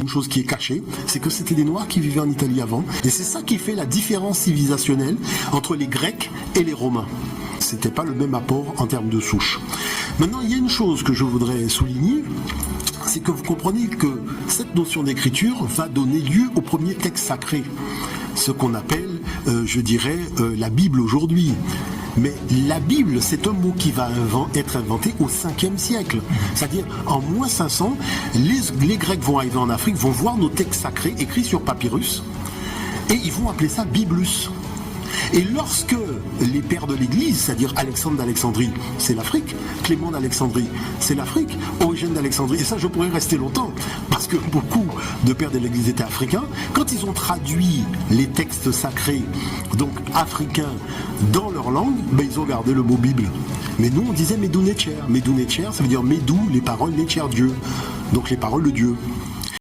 une chose qui est cachée, c'est que c'était des Noirs qui vivaient en Italie avant. Et c'est ça qui fait la différence civilisationnelle entre les Grecs et les Romains. C'était pas le même apport en termes de souche. Maintenant, il y a une chose que je voudrais souligner, c'est que vous comprenez que cette notion d'écriture va donner lieu au premier texte sacré, ce qu'on appelle, la Bible aujourd'hui. Mais la Bible, c'est un mot qui va être inventé au 5e siècle. C'est-à-dire, en moins 500, les Grecs vont arriver en Afrique, vont voir nos textes sacrés écrits sur papyrus, et ils vont appeler ça Biblus. Et lorsque les pères de l'Église, c'est-à-dire Alexandre d'Alexandrie, c'est l'Afrique, Clément d'Alexandrie, c'est l'Afrique, Origène d'Alexandrie, et ça je pourrais rester longtemps, parce que beaucoup de pères de l'Église étaient africains, quand ils ont traduit les textes sacrés, donc africains, dans leur langue, ils ont gardé le mot Bible. Mais nous on disait Medou Netcher. Medou Netcher, ça veut dire Medou, les paroles, Netcher, Dieu, donc les paroles de Dieu.